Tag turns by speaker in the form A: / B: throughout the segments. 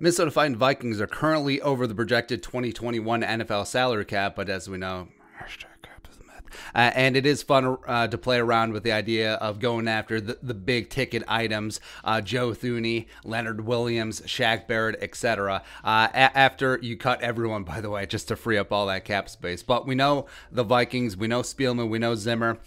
A: Minnesota Vikings are currently over the projected 2021 NFL salary cap, but as we know, cap is a myth. And it is fun to play around with the idea of going after the big ticket items, Joe Thuney, Leonard Williams, Shaq Barrett, etc. After you cut everyone, by the way, just to free up all that cap space. But we know the Vikings, we know Spielman, we know Zimmer.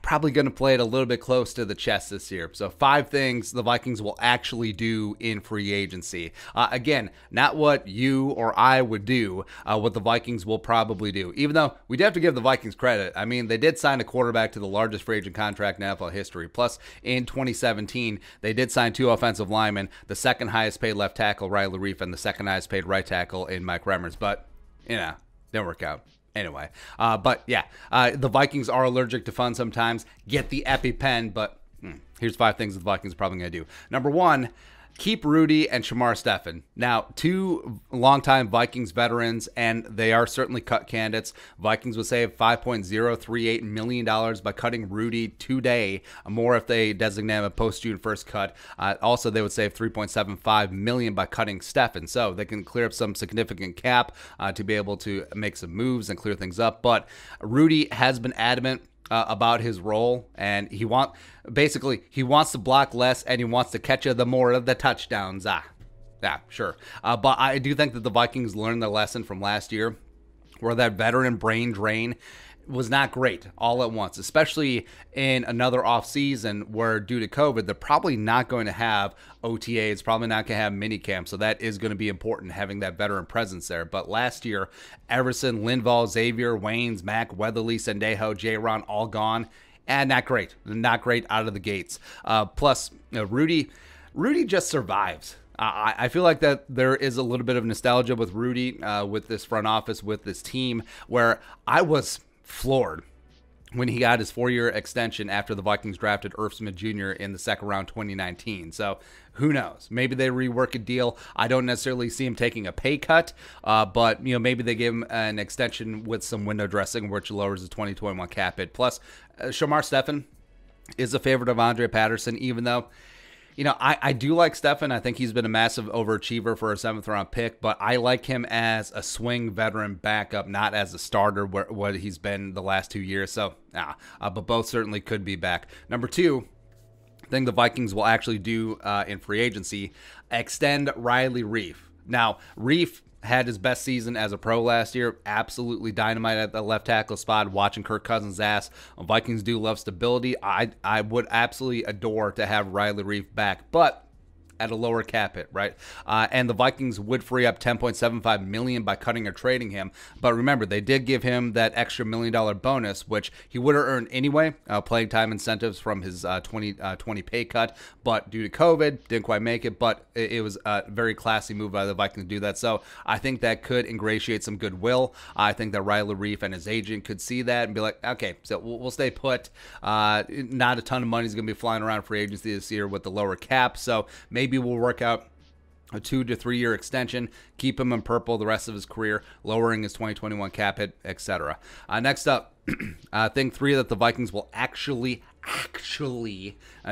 A: Probably going to play it a little bit close to the chest this year. So 5 things the Vikings will actually do in free agency. Again, not what you or I would do, what the Vikings will probably do. Even though we do have to give the Vikings credit. I mean, they did sign a quarterback to the largest free agent contract in NFL history. Plus, in 2017, they did sign 2 offensive linemen, the second highest paid left tackle, Riley Reif, and the second highest paid right tackle in Mike Remmers. But, didn't work out. Anyway, the Vikings are allergic to fun sometimes. Get the EpiPen, but here's 5 things the Vikings are probably going to do. Number 1, keep Rudy and Stefan. Now, 2 longtime Vikings veterans, and they are certainly cut candidates. Vikings would save $5.038 million by cutting Rudy today, more if they designate him a post-June 1st cut. Also, they would save $3.75 million by cutting Stefan. So they can clear up some significant cap to be able to make some moves and clear things up. But Rudy has been adamant about his role, and he wants to block less, and he wants to catch the more of the touchdowns. Sure. But I do think that the Vikings learned their lesson from last year, where that veteran brain drain was not great all at once, especially in another offseason where, due to COVID, they're probably not going to have OTAs, probably not going to have minicamp, so that is going to be important, having that veteran presence there. But last year, Everson, Linval, Xavier, Waynes, Mack, Weatherly, Sendejo, J-Ron, all gone, and not great out of the gates. Plus, Rudy just survives. I feel like that there is a little bit of nostalgia with Rudy, with this front office, with this team, where I was floored when he got his 4-year extension after the Vikings drafted Irv Smith Jr. in the second round 2019. So who knows? Maybe they rework a deal. I don't necessarily see him taking a pay cut, but maybe they give him an extension with some window dressing, which lowers the 2021 cap hit. Plus, Stefan is a favorite of Andre Patterson, even though I do like Stefan. I think he's been a massive overachiever for a 7th-round pick, but I like him as a swing veteran backup, not as a starter, what he's been the last 2 years. So, but both certainly could be back. Number 2, thing the Vikings will actually do in free agency, extend Riley Reif. Now, Reif had his best season as a pro last year. Absolutely dynamite at the left tackle spot, watching Kirk Cousins' ass. Vikings do love stability. I would absolutely adore to have Riley Reif back, but at a lower cap hit, right? And the Vikings would free up $10.75 million by cutting or trading him. But remember, they did give him that extra $1 million bonus, which he would have earned anyway, playing time incentives from his 2020 pay cut. But due to COVID, didn't quite make it. But it was a very classy move by the Vikings to do that. So I think that could ingratiate some goodwill. I think that Riley Reif and his agent could see that and be like, okay, so we'll stay put. Not a ton of money is going to be flying around free agency this year with the lower cap. So maybe we'll work out a 2 to 3 year extension, keep him in purple the rest of his career, lowering his 2021 cap hit, etc. Next up, thing 3 that the Vikings will actually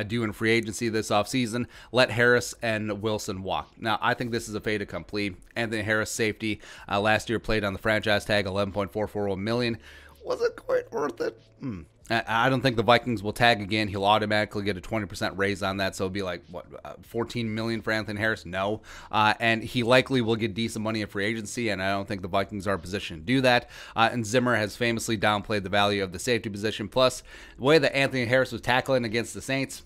A: do in free agency this offseason, let Harris and Wilson walk. Now, I think this is a fait accompli. Anthony Harris, safety, last year played on the franchise tag, $11.441 million. Was it quite worth it? I don't think the Vikings will tag again. He'll automatically get a 20% raise on that, so it'll be like, $14 million for Anthony Harris? No. And he likely will get decent money in free agency, and I don't think the Vikings are in a position to do that. And Zimmer has famously downplayed the value of the safety position. Plus, the way that Anthony Harris was tackling against the Saints,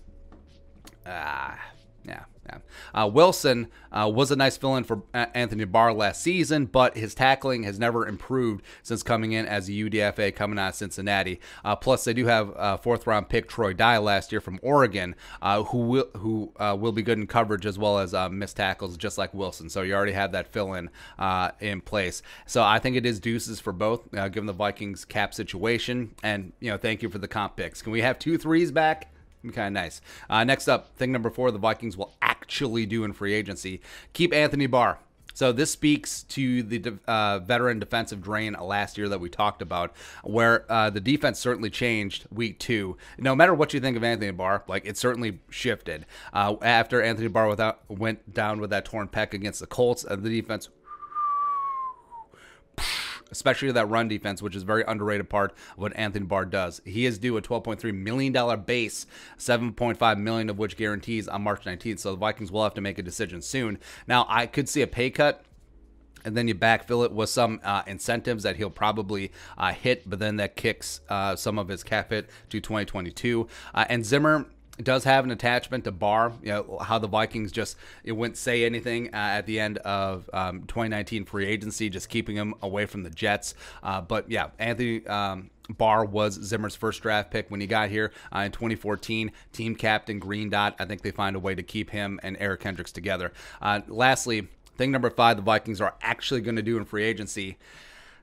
A: Wilson was a nice fill-in for Anthony Barr last season, but his tackling has never improved since coming in as a UDFA coming out of Cincinnati. Plus, they do have 4th-round pick Troy Dye last year from Oregon, who will be good in coverage as well as missed tackles, just like Wilson. So you already have that fill-in in place. So I think it is deuces for both, given the Vikings cap situation. And thank you for the comp picks. Can we have 2 3s back? Be kind of nice. Next up, thing number 4, the Vikings will actually do in free agency. Keep Anthony Barr. So this speaks to the veteran defensive drain last year that we talked about, where the defense certainly changed week 2. No matter what you think of Anthony Barr, like, it certainly shifted. After Anthony Barr went down with that torn pec against the Colts, the defense, especially that run defense, which is a very underrated part of what Anthony Barr does. He is due a $12.3 million base, $7.5 million of which guarantees on March 19th, so the Vikings will have to make a decision soon. Now, I could see a pay cut, and then you backfill it with some incentives that he'll probably hit, but then that kicks some of his cap hit to 2022. And Zimmer does have an attachment to Barr. You know, how the Vikings just wouldn't say anything at the end of 2019 free agency, just keeping him away from the Jets. But yeah, Anthony Barr was Zimmer's first draft pick when he got here in 2014. Team captain, green dot. I think they find a way to keep him and Eric Kendricks together. Lastly, thing number 5 the Vikings are actually going to do in free agency: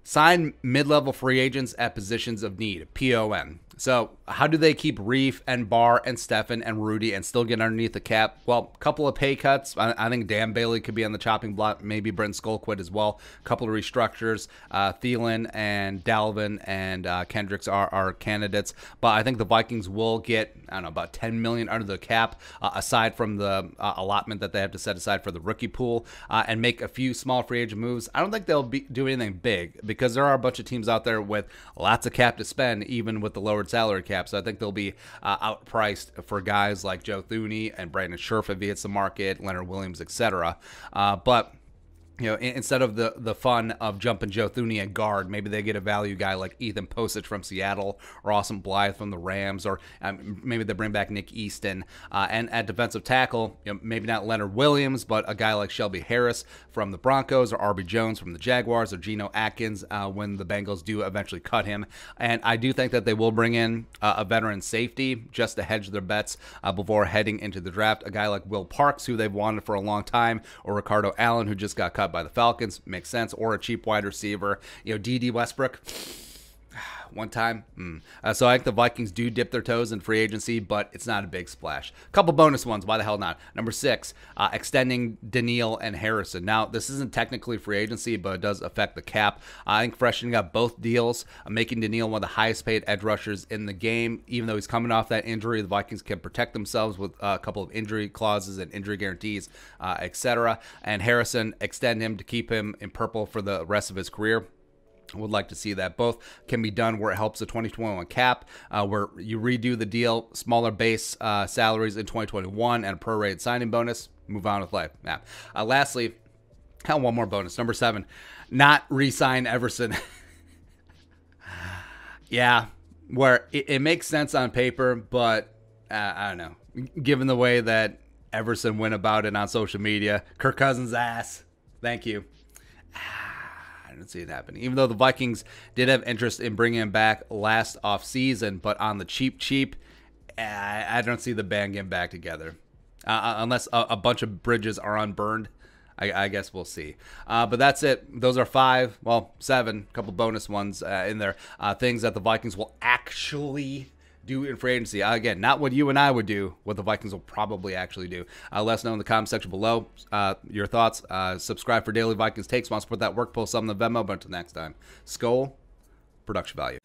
A: sign mid-level free agents at positions of need, PON. So how do they keep Reif and Barr and Stefan and Rudy and still get underneath the cap? Well, a couple of pay cuts. I think Dan Bailey could be on the chopping block, maybe Brent Skullquit as well. A couple of restructures. Thielen and Dalvin and Kendricks are candidates. But I think the Vikings will get, I don't know, about $10 million under the cap, aside from the allotment that they have to set aside for the rookie pool, and make a few small free agent moves. I don't think they'll do anything big, because there are a bunch of teams out there with lots of cap to spend, even with the lowered salary cap. So I think they'll be outpriced for guys like Joe Thuney and Brandon Scherf if he hits the market, Leonard Williams, etc. But you know, instead of the fun of jumping Joe Thuney at guard, maybe they get a value guy like Ethan Posich from Seattle, or Austin Blythe from the Rams, or maybe they bring back Nick Easton. And at defensive tackle, you know, maybe not Leonard Williams, but a guy like Shelby Harris from the Broncos, or R.B. Jones from the Jaguars, or Geno Atkins when the Bengals do eventually cut him. And I do think that they will bring in a veteran safety just to hedge their bets before heading into the draft. A guy like Will Parks, who they've wanted for a long time, or Ricardo Allen, who just got cut by the Falcons, makes sense, or a cheap wide receiver. You know, D.D. Westbrook, one time. So I think the Vikings do dip their toes in free agency, but it's not a big splash. A couple bonus ones, why the hell not? Number 6, extending Daniil and Harrison. Now, this isn't technically free agency, but it does affect the cap. I think freshening up both deals, making Daniil one of the highest paid edge rushers in the game. Even though he's coming off that injury, the Vikings can protect themselves with a couple of injury clauses and injury guarantees, etc. And Harrison, extend him to keep him in purple for the rest of his career. I would like to see that. Both can be done where it helps the 2021 cap, where you redo the deal, smaller base salaries in 2021, and a prorated signing bonus. Move on with life. Yeah. Lastly, one more bonus. Number 7, not re-sign Everson. Yeah, where it makes sense on paper, but I don't know. Given the way that Everson went about it on social media, Kirk Cousins' ass. Thank you. I don't see it happening. Even though the Vikings did have interest in bringing him back last offseason, but on the cheap, I don't see the band getting back together. Unless a bunch of bridges are unburned. I guess we'll see. But that's it. Those are 5, well, 7, a couple bonus ones in there. Things that the Vikings will actually do in free agency. Again, not what you and I would do, what the Vikings will probably actually do. Let us know in the comment section below your thoughts. Subscribe for daily Vikings takes. Want to support that work, post something in the Venmo. But until next time, Skull Production Value.